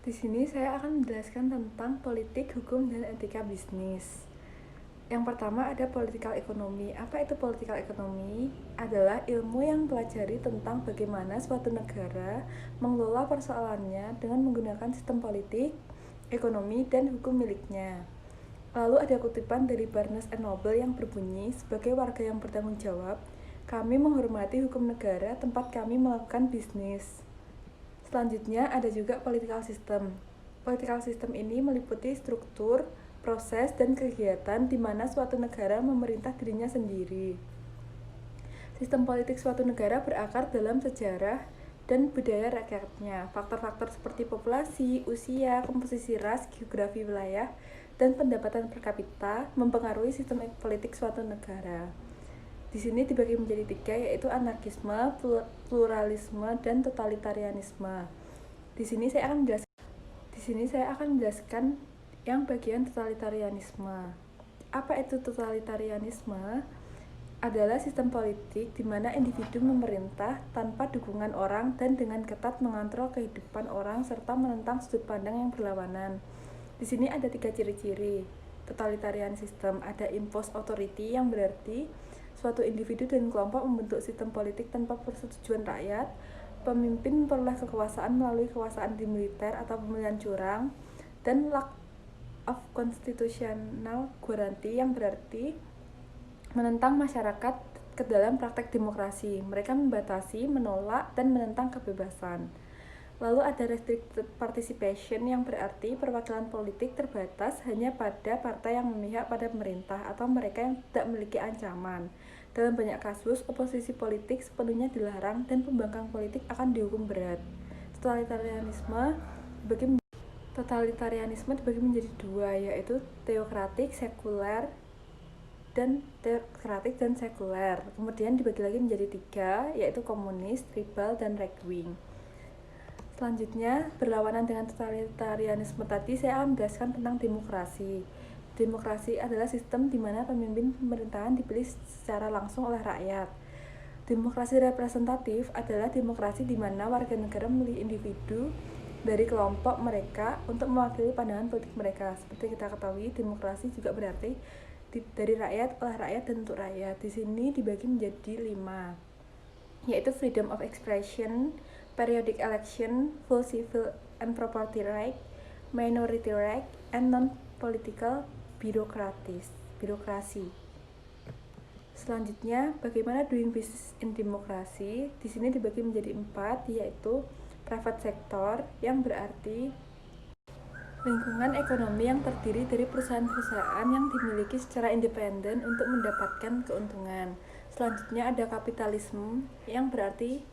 Di sini saya akan menjelaskan tentang politik, hukum, dan etika bisnis. Yang pertama ada political economy. Apa itu political economy? Adalah ilmu yang mempelajari tentang bagaimana suatu negara mengelola persoalannya dengan menggunakan sistem politik, ekonomi, dan hukum miliknya. Lalu ada kutipan dari Barnes and Noble yang berbunyi, sebagai warga yang bertanggung jawab, kami menghormati hukum negara tempat kami melakukan bisnis. Selanjutnya ada juga political system. Political system ini meliputi struktur, proses, dan kegiatan di mana suatu negara memerintah dirinya sendiri. Sistem politik suatu negara berakar dalam sejarah dan budaya rakyatnya. Faktor-faktor seperti populasi, usia, komposisi ras, geografi wilayah, dan pendapatan per kapita mempengaruhi sistem politik suatu negara. Di sini dibagi menjadi tiga, yaitu anarkisme, pluralisme, dan totalitarianisme. Di sini saya akan menjelaskan yang bagian totalitarianisme. Apa itu totalitarianisme? Adalah sistem politik di mana individu memerintah tanpa dukungan orang dan dengan ketat mengontrol kehidupan orang serta menentang sudut pandang yang berlawanan. Di sini ada tiga ciri-ciri totalitarian sistem. Ada imposed authority yang berarti suatu individu dan kelompok membentuk sistem politik tanpa persetujuan rakyat. Pemimpin memperoleh kekuasaan melalui kekuasaan di militer atau pemilihan curang. Dan lack of constitutional guarantee yang berarti menentang masyarakat ke dalam praktek demokrasi. Mereka membatasi, menolak, dan menentang kebebasan. Lalu ada restricted participation yang berarti perwakilan politik terbatas hanya pada partai yang memihak pada pemerintah atau mereka yang tidak memiliki ancaman. Dalam banyak kasus, oposisi politik sepenuhnya dilarang dan pembangkang politik akan dihukum berat. Totalitarianisme dibagi menjadi dua, yaitu teokratik, sekuler, dan sekuler. Kemudian dibagi lagi menjadi tiga, yaitu komunis, tribal, dan right wing. Selanjutnya, berlawanan dengan totalitarianisme tadi, saya akan menjelaskan tentang demokrasi. Demokrasi adalah sistem di mana pemimpin pemerintahan dipilih secara langsung oleh rakyat. Demokrasi representatif adalah demokrasi di mana warga negara memilih individu dari kelompok mereka untuk mewakili pandangan politik mereka. Seperti kita ketahui, demokrasi juga berarti dari rakyat, oleh rakyat, dan untuk rakyat. Di sini dibagi menjadi 5, yaitu freedom of expression, periodic election, full civil and property right, minority right, and non-political birokrasi. Selanjutnya, bagaimana doing business in democracy? Di sini dibagi menjadi 4, yaitu private sector yang berarti lingkungan ekonomi yang terdiri dari perusahaan-perusahaan yang dimiliki secara independen untuk mendapatkan keuntungan. Selanjutnya ada kapitalisme yang berarti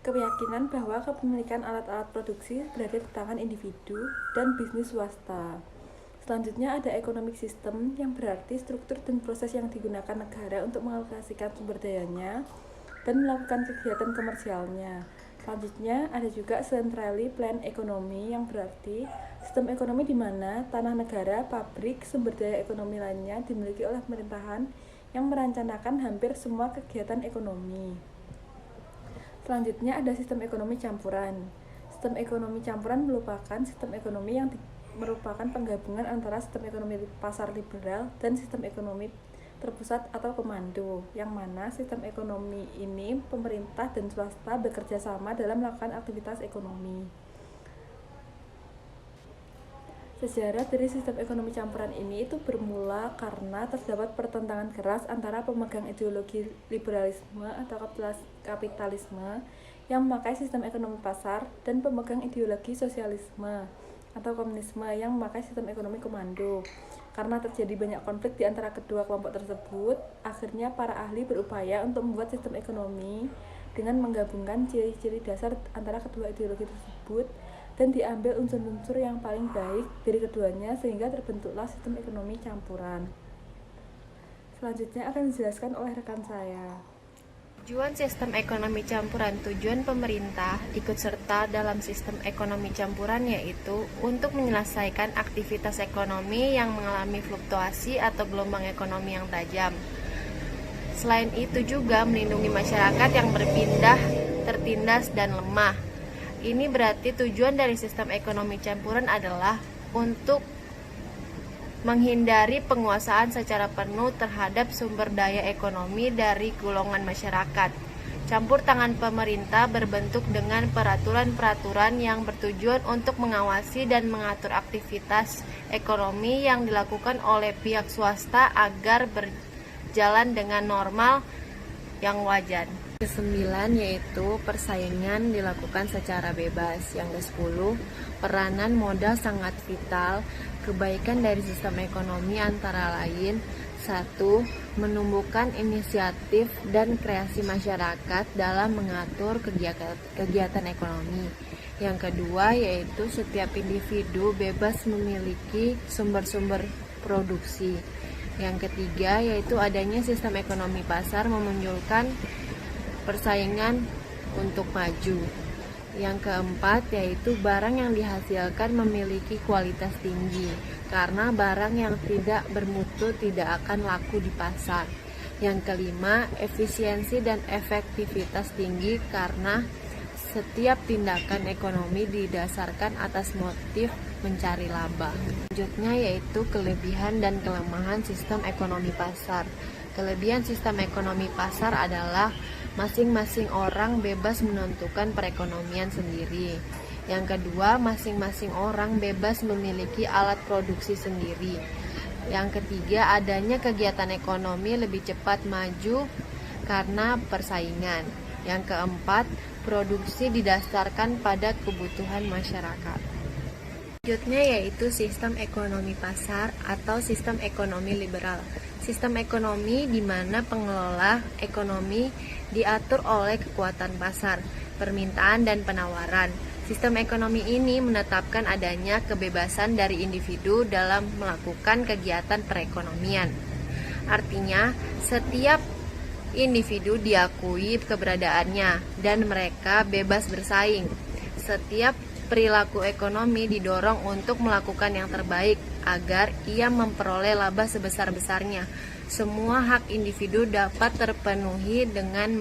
keyakinan bahwa kepemilikan alat-alat produksi berada di tangan individu dan bisnis swasta. Selanjutnya ada economic system yang berarti struktur dan proses yang digunakan negara untuk mengalokasikan sumber dayanya dan melakukan kegiatan komersialnya. Selanjutnya ada juga centrally planned economy yang berarti sistem ekonomi di mana tanah negara, pabrik, sumber daya ekonomi lainnya dimiliki oleh pemerintahan yang merencanakan hampir semua kegiatan ekonomi. Selanjutnya ada sistem ekonomi campuran. Sistem ekonomi campuran merupakan sistem ekonomi yang merupakan penggabungan antara sistem ekonomi pasar liberal dan sistem ekonomi terpusat atau komando, yang mana sistem ekonomi ini pemerintah dan swasta bekerja sama dalam melakukan aktivitas ekonomi. Sejarah dari sistem ekonomi campuran ini itu bermula karena terdapat pertentangan keras antara pemegang ideologi liberalisme atau kapitalisme yang memakai sistem ekonomi pasar dan pemegang ideologi sosialisme atau komunisme yang memakai sistem ekonomi komando. Karena terjadi banyak konflik di antara kedua kelompok tersebut, akhirnya para ahli berupaya untuk membuat sistem ekonomi dengan menggabungkan ciri-ciri dasar antara kedua ideologi tersebut dan diambil unsur-unsur yang paling baik dari keduanya sehingga terbentuklah sistem ekonomi campuran. Selanjutnya akan dijelaskan oleh rekan saya. Tujuan sistem ekonomi campuran. Tujuan pemerintah ikut serta dalam sistem ekonomi campuran yaitu untuk menyelesaikan aktivitas ekonomi yang mengalami fluktuasi atau gelombang ekonomi yang tajam. Selain itu juga melindungi masyarakat yang berpindah, tertindas, dan lemah Ini berarti tujuan dari sistem ekonomi campuran adalah untuk menghindari penguasaan secara penuh terhadap sumber daya ekonomi dari golongan masyarakat. Campur tangan pemerintah berbentuk dengan peraturan-peraturan yang bertujuan untuk mengawasi dan mengatur aktivitas ekonomi yang dilakukan oleh pihak swasta agar berjalan dengan normal yang wajar. Kesembilan yaitu persaingan dilakukan secara bebas. Yang ke-10, peranan modal sangat vital. Kebaikan dari sistem ekonomi antara lain: 1. Menumbuhkan inisiatif dan kreasi masyarakat dalam mengatur kegiatan ekonomi. Yang kedua yaitu setiap individu bebas memiliki sumber-sumber produksi. Yang ketiga yaitu adanya sistem ekonomi pasar memunculkan persaingan untuk maju. Yang keempat yaitu barang yang dihasilkan memiliki kualitas tinggi, karena barang yang tidak bermutu tidak akan laku di pasar. Yang kelima, efisiensi dan efektivitas tinggi, karena setiap tindakan ekonomi didasarkan atas motif mencari laba. Selanjutnya yaitu kelebihan dan kelemahan sistem ekonomi pasar. Kelebihan sistem ekonomi pasar adalah masing-masing orang bebas menentukan perekonomian sendiri. Yang kedua, masing-masing orang bebas memiliki alat produksi sendiri. Yang ketiga, adanya kegiatan ekonomi lebih cepat maju karena persaingan. Yang keempat, produksi didasarkan pada kebutuhan masyarakat. Selanjutnya yaitu sistem ekonomi pasar atau sistem ekonomi liberal. Sistem ekonomi di mana pengelola ekonomi diatur oleh kekuatan pasar, permintaan dan penawaran. Sistem ekonomi ini menetapkan adanya kebebasan dari individu dalam melakukan kegiatan perekonomian. Artinya, setiap individu diakui keberadaannya dan mereka bebas bersaing. Setiap perilaku ekonomi didorong untuk melakukan yang terbaik agar ia memperoleh laba sebesar-besarnya. Semua hak individu dapat terpenuhi dengan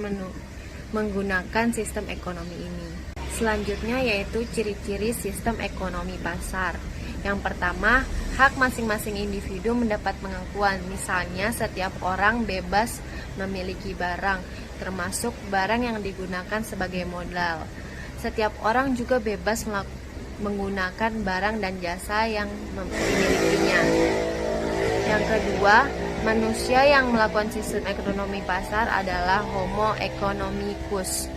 menggunakan sistem ekonomi ini. Selanjutnya yaitu ciri-ciri sistem ekonomi pasar. Yang pertama, hak masing-masing individu mendapat pengakuan. Misalnya, setiap orang bebas memiliki barang, termasuk barang yang digunakan sebagai modal. Setiap orang juga bebas menggunakan barang dan jasa yang dimilikinya. Yang kedua, manusia yang melakukan sistem ekonomi pasar adalah Homo economicus.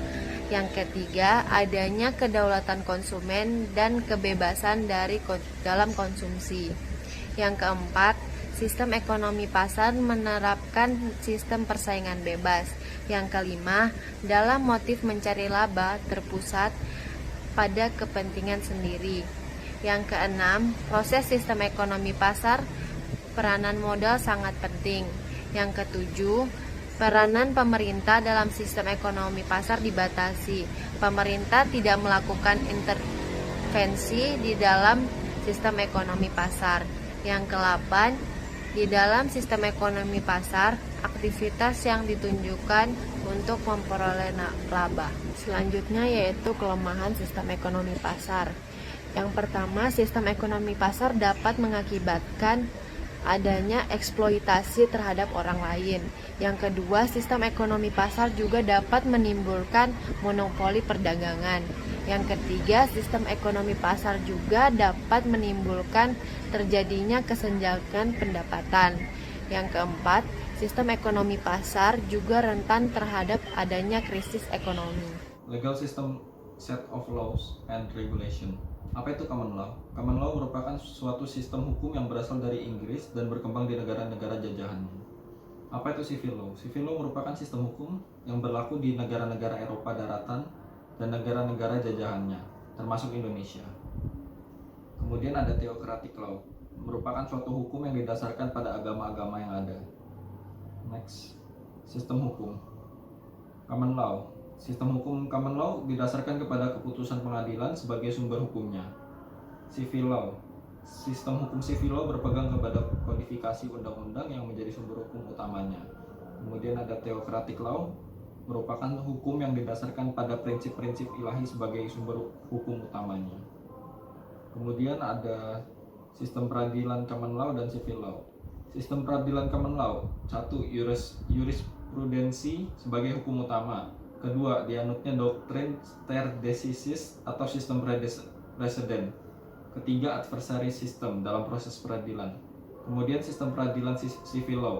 Yang ketiga, adanya kedaulatan konsumen dan kebebasan dalam konsumsi. Yang keempat, sistem ekonomi pasar menerapkan sistem persaingan bebas. Yang kelima, dalam motif mencari laba terpusat pada kepentingan sendiri. Yang keenam, proses sistem ekonomi pasar, peranan modal sangat penting. Yang ketujuh, peranan pemerintah dalam sistem ekonomi pasar dibatasi. Pemerintah tidak melakukan intervensi di dalam sistem ekonomi pasar. Yang kedelapan, di dalam sistem ekonomi pasar, aktivitas yang ditunjukkan untuk memperoleh laba. Selanjutnya yaitu kelemahan sistem ekonomi pasar. Yang pertama, sistem ekonomi pasar dapat mengakibatkan adanya eksploitasi terhadap orang lain. Yang kedua, sistem ekonomi pasar juga dapat menimbulkan monopoli perdagangan. Yang ketiga, sistem ekonomi pasar juga dapat menimbulkan terjadinya kesenjangan pendapatan. Yang keempat, sistem ekonomi pasar juga rentan terhadap adanya krisis ekonomi. Legal system set of laws and regulation. Apa itu common law? Common law merupakan suatu sistem hukum yang berasal dari Inggris dan berkembang di negara-negara jajahan. Apa itu civil law? Civil law merupakan sistem hukum yang berlaku di negara-negara Eropa daratan dan negara-negara jajahannya, termasuk Indonesia. Kemudian ada theocratic law, merupakan suatu hukum yang didasarkan pada agama-agama yang ada. Next, sistem hukum common law. Sistem hukum common law didasarkan kepada keputusan pengadilan sebagai sumber hukumnya. Civil law, sistem hukum civil law berpegang kepada kodifikasi undang-undang yang menjadi sumber hukum utamanya. Kemudian ada theocratic law, merupakan hukum yang didasarkan pada prinsip-prinsip ilahi sebagai sumber hukum utamanya. Kemudian ada sistem peradilan common law dan civil law. Sistem peradilan common law, 1. Jurisprudensi sebagai hukum utama. Kedua, dianutnya doktrin stare decisis atau sistem preseden. Ketiga, adversary system dalam proses peradilan. Kemudian sistem peradilan civil law,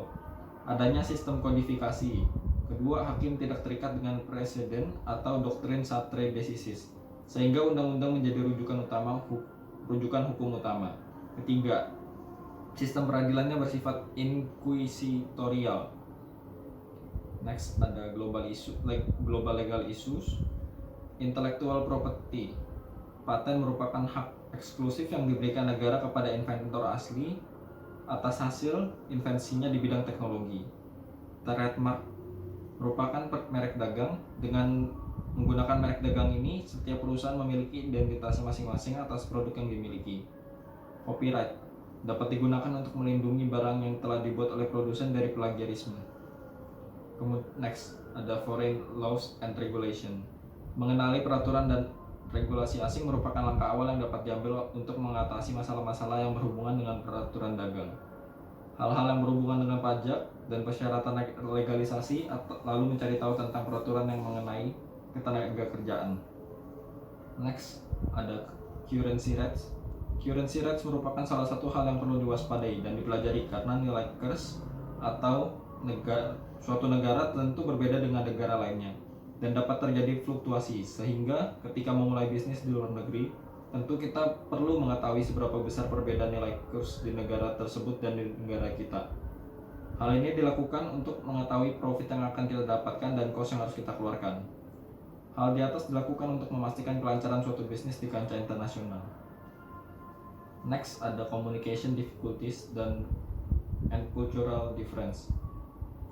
adanya sistem kodifikasi. Kedua, hakim tidak terikat dengan preseden atau doktrin stare decisis, sehingga undang-undang menjadi rujukan hukum utama. Ketiga, sistem peradilannya bersifat inquisitorial. Next ada global legal issues. Intellectual property. Paten merupakan hak eksklusif yang diberikan negara kepada inventor asli atas hasil invensinya di bidang teknologi. Trademark merupakan merek dagang. Dengan menggunakan merek dagang ini, setiap perusahaan memiliki identitasnya masing-masing atas produk yang dimiliki. Copyright dapat digunakan untuk melindungi barang yang telah dibuat oleh produsen dari plagiarisme. Next, ada foreign laws and regulation. Mengenali peraturan dan regulasi asing merupakan langkah awal yang dapat diambil untuk mengatasi masalah-masalah yang berhubungan dengan peraturan dagang. Hal-hal yang berhubungan dengan pajak dan persyaratan legalisasi, lalu mencari tahu tentang peraturan yang mengenai ketenaga kerjaan. Next, ada currency rates. Currency rates merupakan salah satu hal yang perlu diwaspadai dan dipelajari karena nilai kurs atau suatu negara tentu berbeda dengan negara lainnya dan dapat terjadi fluktuasi, sehingga ketika memulai bisnis di luar negeri, tentu kita perlu mengetahui seberapa besar perbedaan nilai kurs di negara tersebut dan di negara kita. Hal ini dilakukan untuk mengetahui profit yang akan kita dapatkan dan cost yang harus kita keluarkan. Hal di atas dilakukan untuk memastikan kelancaran suatu bisnis di kancah internasional. Next ada communication difficulties and cultural difference.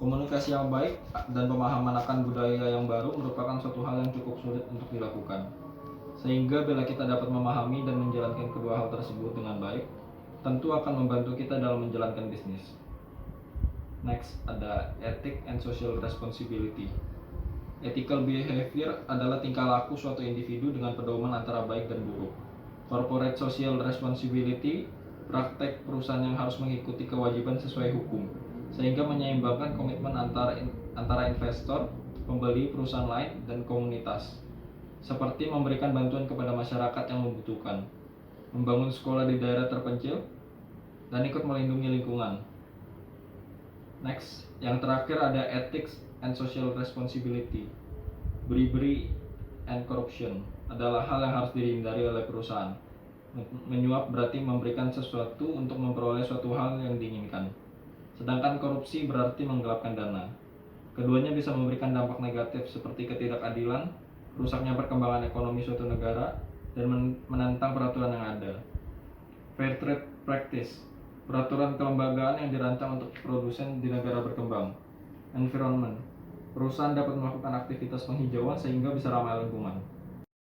Komunikasi yang baik dan pemahaman akan budaya yang baru merupakan suatu hal yang cukup sulit untuk dilakukan. Sehingga bila kita dapat memahami dan menjalankan kedua hal tersebut dengan baik, tentu akan membantu kita dalam menjalankan bisnis. Next, ada ethic and social responsibility. Ethical behavior adalah tingkah laku suatu individu dengan pedoman antara baik dan buruk. Corporate social responsibility, praktek perusahaan yang harus mengikuti kewajiban sesuai hukum, sehingga menyeimbangkan komitmen antara investor, pembeli, perusahaan lain, dan komunitas, seperti memberikan bantuan kepada masyarakat yang membutuhkan, membangun sekolah di daerah terpencil, dan ikut melindungi lingkungan. Next, yang terakhir ada ethics and social responsibility. Bribery and corruption adalah hal yang harus dihindari oleh perusahaan. Menyuap berarti memberikan sesuatu untuk memperoleh suatu hal yang diinginkan. Sedangkan korupsi berarti menggelapkan dana. Keduanya bisa memberikan dampak negatif seperti ketidakadilan, rusaknya perkembangan ekonomi suatu negara, dan menentang peraturan yang ada. Fair trade practice, peraturan kelembagaan yang dirancang untuk produsen di negara berkembang. Environment, perusahaan dapat melakukan aktivitas penghijauan sehingga bisa ramah lingkungan.